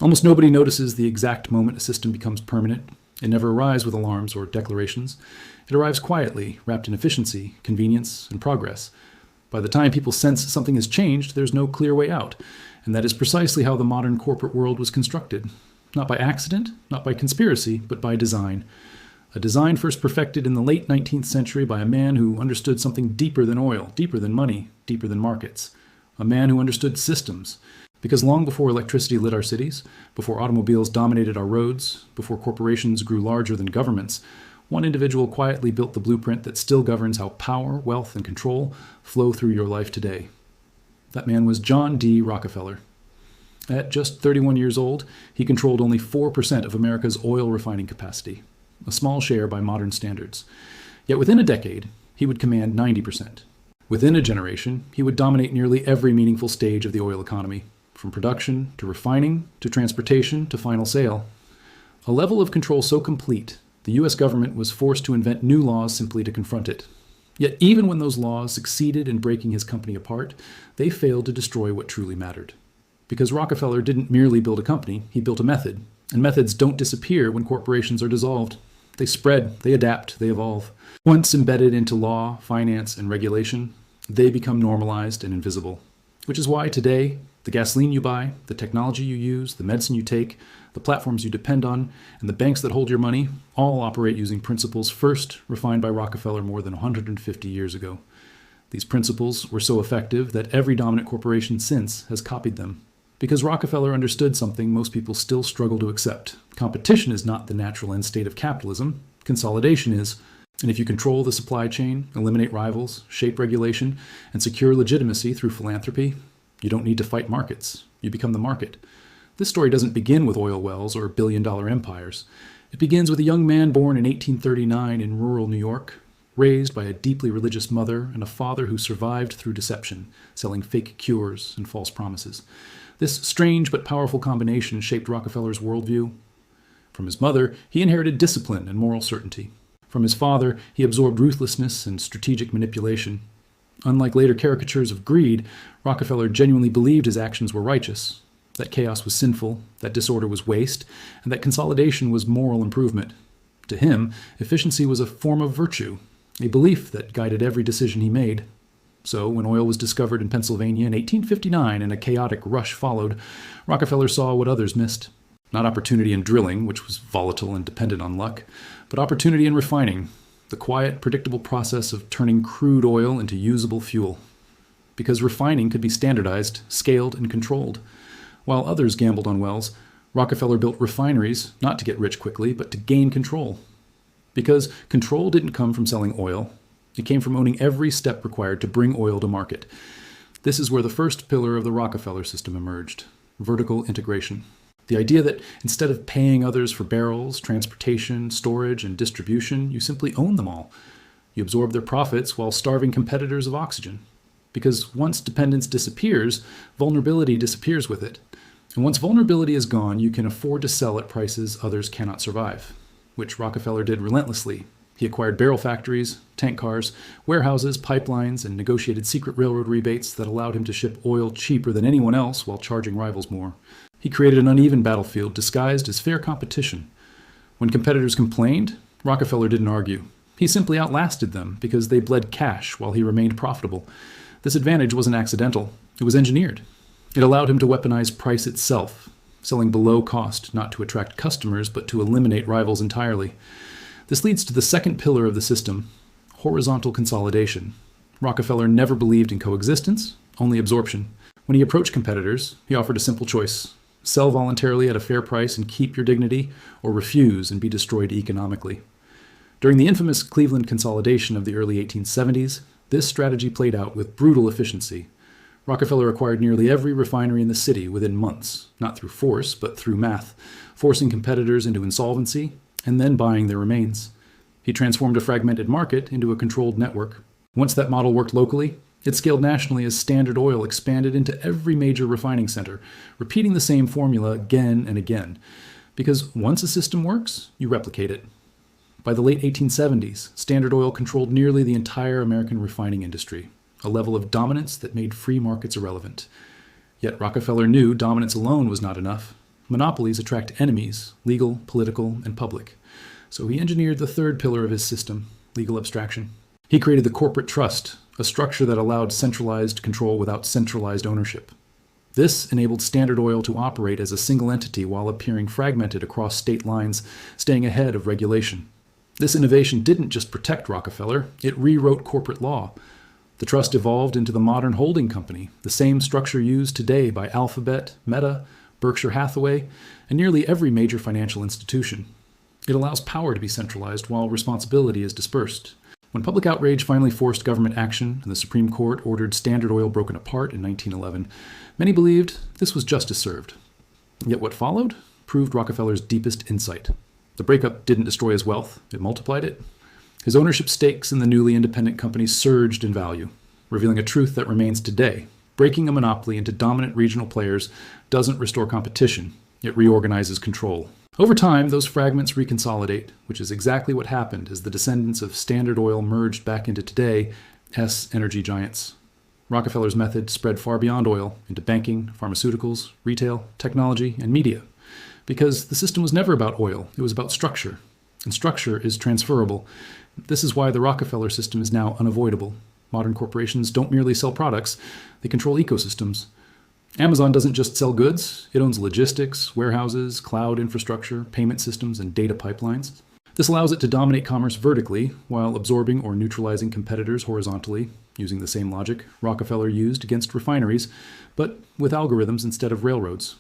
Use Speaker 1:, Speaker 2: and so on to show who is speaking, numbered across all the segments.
Speaker 1: Almost nobody notices the exact moment a system becomes permanent. It never arrives with alarms or declarations. It arrives quietly, wrapped in efficiency, convenience, and progress. By the time people sense something has changed, there's no clear way out. And that is precisely how the modern corporate world was constructed. Not by accident, not by conspiracy, but by design. A design first perfected in the late 19th century by a man who understood something deeper than oil, deeper than money, deeper than markets. A man who understood systems. Because long before electricity lit our cities, before automobiles dominated our roads, before corporations grew larger than governments, one individual quietly built the blueprint that still governs how power, wealth, and control flow through your life today. That man was John D. Rockefeller. At just 31 years old, he controlled only 4% of America's oil refining capacity, a small share by modern standards. Yet within a decade, he would command 90%. Within a generation, he would dominate nearly every meaningful stage of the oil economy, from production to refining to transportation to final sale. A level of control so complete, the US government was forced to invent new laws simply to confront it. Yet even when those laws succeeded in breaking his company apart, they failed to destroy what truly mattered. Because Rockefeller didn't merely build a company, he built a method. And methods don't disappear when corporations are dissolved. They spread, they adapt, they evolve. Once embedded into law, finance, and regulation, they become normalized and invisible. Which is why today, the gasoline you buy, the technology you use, the medicine you take, the platforms you depend on, and the banks that hold your money all operate using principles first refined by Rockefeller more than 150 years ago. These principles were so effective that every dominant corporation since has copied them. Because Rockefeller understood something most people still struggle to accept. Competition is not the natural end state of capitalism. Consolidation is. And if you control the supply chain, eliminate rivals, shape regulation, and secure legitimacy through philanthropy, you don't need to fight markets. You become the market. This story doesn't begin with oil wells or billion-dollar empires. It begins with a young man born in 1839 in rural New York, raised by a deeply religious mother and a father who survived through deception, selling fake cures and false promises. This strange but powerful combination shaped Rockefeller's worldview. From his mother, he inherited discipline and moral certainty. From his father, he absorbed ruthlessness and strategic manipulation. Unlike later caricatures of greed, Rockefeller genuinely believed his actions were righteous, that chaos was sinful, that disorder was waste, and that consolidation was moral improvement. To him, efficiency was a form of virtue, a belief that guided every decision he made. So, when oil was discovered in Pennsylvania in 1859 and a chaotic rush followed, Rockefeller saw what others missed. Not opportunity in drilling, which was volatile and dependent on luck, but opportunity in refining, the quiet, predictable process of turning crude oil into usable fuel. Because refining could be standardized, scaled, and controlled. While others gambled on wells, Rockefeller built refineries not to get rich quickly, but to gain control. Because control didn't come from selling oil. It came from owning every step required to bring oil to market. This is where the first pillar of the Rockefeller system emerged, vertical integration. The idea that instead of paying others for barrels, transportation, storage, and distribution, you simply own them all. You absorb their profits while starving competitors of oxygen. Because once dependence disappears, vulnerability disappears with it. And once vulnerability is gone, you can afford to sell at prices others cannot survive, which Rockefeller did relentlessly. He acquired barrel factories, tank cars, warehouses, pipelines, and negotiated secret railroad rebates that allowed him to ship oil cheaper than anyone else while charging rivals more. He created an uneven battlefield disguised as fair competition. When competitors complained, Rockefeller didn't argue. He simply outlasted them because they bled cash while he remained profitable. This advantage wasn't accidental. It was engineered. It allowed him to weaponize price itself, selling below cost not to attract customers but to eliminate rivals entirely. This leads to the second pillar of the system, horizontal consolidation. Rockefeller never believed in coexistence, only absorption. When he approached competitors, he offered a simple choice. Sell voluntarily at a fair price and keep your dignity, or refuse and be destroyed economically. During the infamous Cleveland consolidation of the early 1870s, this strategy played out with brutal efficiency. Rockefeller acquired nearly every refinery in the city within months, not through force, but through math, forcing competitors into insolvency and then buying their remains. He transformed a fragmented market into a controlled network. Once that model worked locally, it scaled nationally as Standard Oil expanded into every major refining center, repeating the same formula again and again. Because once a system works, you replicate it. By the late 1870s, Standard Oil controlled nearly the entire American refining industry, a level of dominance that made free markets irrelevant. Yet Rockefeller knew dominance alone was not enough. Monopolies attract enemies, legal, political, and public. So he engineered the third pillar of his system, legal abstraction. He created the corporate trust, a structure that allowed centralized control without centralized ownership. This enabled Standard Oil to operate as a single entity while appearing fragmented across state lines, staying ahead of regulation. This innovation didn't just protect Rockefeller, it rewrote corporate law. The trust evolved into the modern holding company, the same structure used today by Alphabet, Meta, Berkshire Hathaway, and nearly every major financial institution. It allows power to be centralized while responsibility is dispersed. When public outrage finally forced government action and the Supreme Court ordered Standard Oil broken apart in 1911, many believed this was justice served. Yet what followed proved Rockefeller's deepest insight. The breakup didn't destroy his wealth, it multiplied it. His ownership stakes in the newly independent companies surged in value, revealing a truth that remains today. Breaking a monopoly into dominant regional players doesn't restore competition, it reorganizes control. Over time, those fragments reconsolidate, which is exactly what happened as the descendants of Standard Oil merged back into today's energy giants. Rockefeller's method spread far beyond oil into banking, pharmaceuticals, retail, technology, and media. Because the system was never about oil, it was about structure. And structure is transferable. This is why the Rockefeller system is now unavoidable. Modern corporations don't merely sell products, they control ecosystems. Amazon doesn't just sell goods, it owns logistics, warehouses, cloud infrastructure, payment systems, and data pipelines. This allows it to dominate commerce vertically while absorbing or neutralizing competitors horizontally, using the same logic Rockefeller used against refineries, but with algorithms instead of railroads.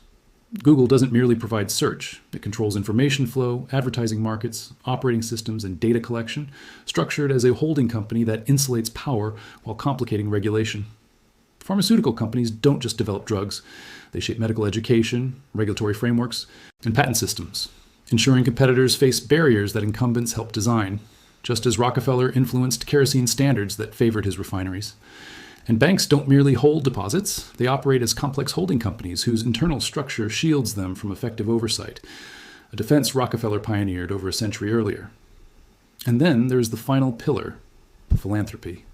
Speaker 1: Google doesn't merely provide search, it controls information flow, advertising markets, operating systems, and data collection, structured as a holding company that insulates power while complicating regulation. Pharmaceutical companies don't just develop drugs. They shape medical education, regulatory frameworks, and patent systems, ensuring competitors face barriers that incumbents help design, just as Rockefeller influenced kerosene standards that favored his refineries. And banks don't merely hold deposits, they operate as complex holding companies whose internal structure shields them from effective oversight, a defense Rockefeller pioneered over a century earlier. And then there's the final pillar, philanthropy.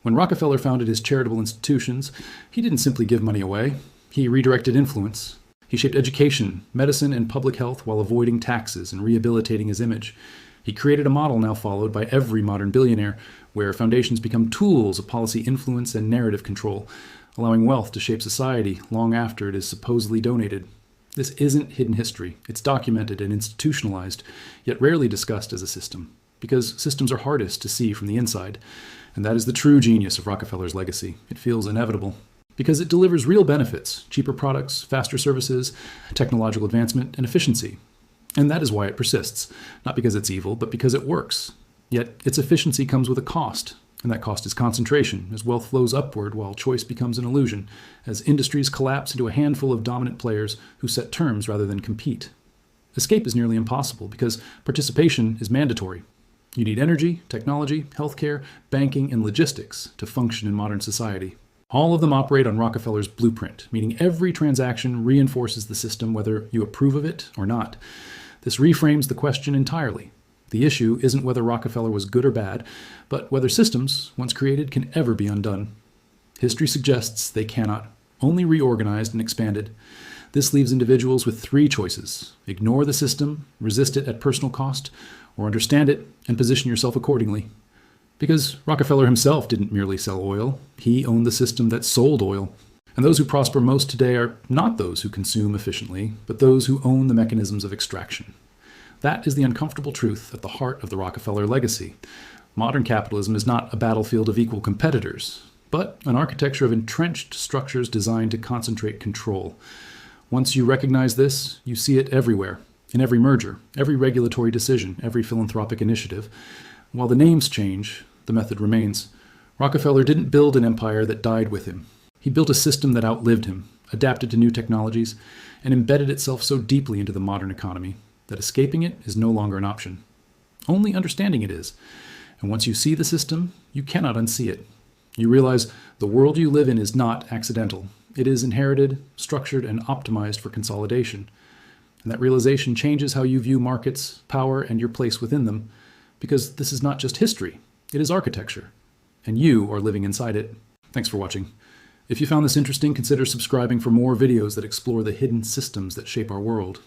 Speaker 1: When Rockefeller founded his charitable institutions, he didn't simply give money away. He redirected influence. He shaped education, medicine, and public health while avoiding taxes and rehabilitating his image. He created a model now followed by every modern billionaire, where foundations become tools of policy influence and narrative control, allowing wealth to shape society long after it is supposedly donated. This isn't hidden history. It's documented and institutionalized, yet rarely discussed as a system, because systems are hardest to see from the inside. And that is the true genius of Rockefeller's legacy. It feels inevitable because it delivers real benefits, cheaper products, faster services, technological advancement, and efficiency. And that is why it persists, not because it's evil, but because it works. Yet its efficiency comes with a cost, and that cost is concentration, as wealth flows upward while choice becomes an illusion, as industries collapse into a handful of dominant players who set terms rather than compete. Escape is nearly impossible because participation is mandatory. You need energy, technology, healthcare, banking, and logistics to function in modern society. All of them operate on Rockefeller's blueprint, meaning every transaction reinforces the system whether you approve of it or not. This reframes the question entirely. The issue isn't whether Rockefeller was good or bad, but whether systems, once created, can ever be undone. History suggests they cannot, only reorganized and expanded. This leaves individuals with three choices: ignore the system, resist it at personal cost, or understand it and position yourself accordingly. Because Rockefeller himself didn't merely sell oil, he owned the system that sold oil. And those who prosper most today are not those who consume efficiently, but those who own the mechanisms of extraction. That is the uncomfortable truth at the heart of the Rockefeller legacy. Modern capitalism is not a battlefield of equal competitors, but an architecture of entrenched structures designed to concentrate control. Once you recognize this, you see it everywhere, in every merger, every regulatory decision, every philanthropic initiative. While the names change, the method remains. Rockefeller didn't build an empire that died with him. He built a system that outlived him, adapted to new technologies, and embedded itself so deeply into the modern economy that escaping it is no longer an option. Only understanding it is. And once you see the system, you cannot unsee it. You realize the world you live in is not accidental. It is inherited, structured, and optimized for consolidation. And that realization changes how you view markets, power, and your place within them, because this is not just history, it is architecture, and you are living inside it. Thanks for watching. If you found this interesting, consider subscribing for more videos that explore the hidden systems that shape our world.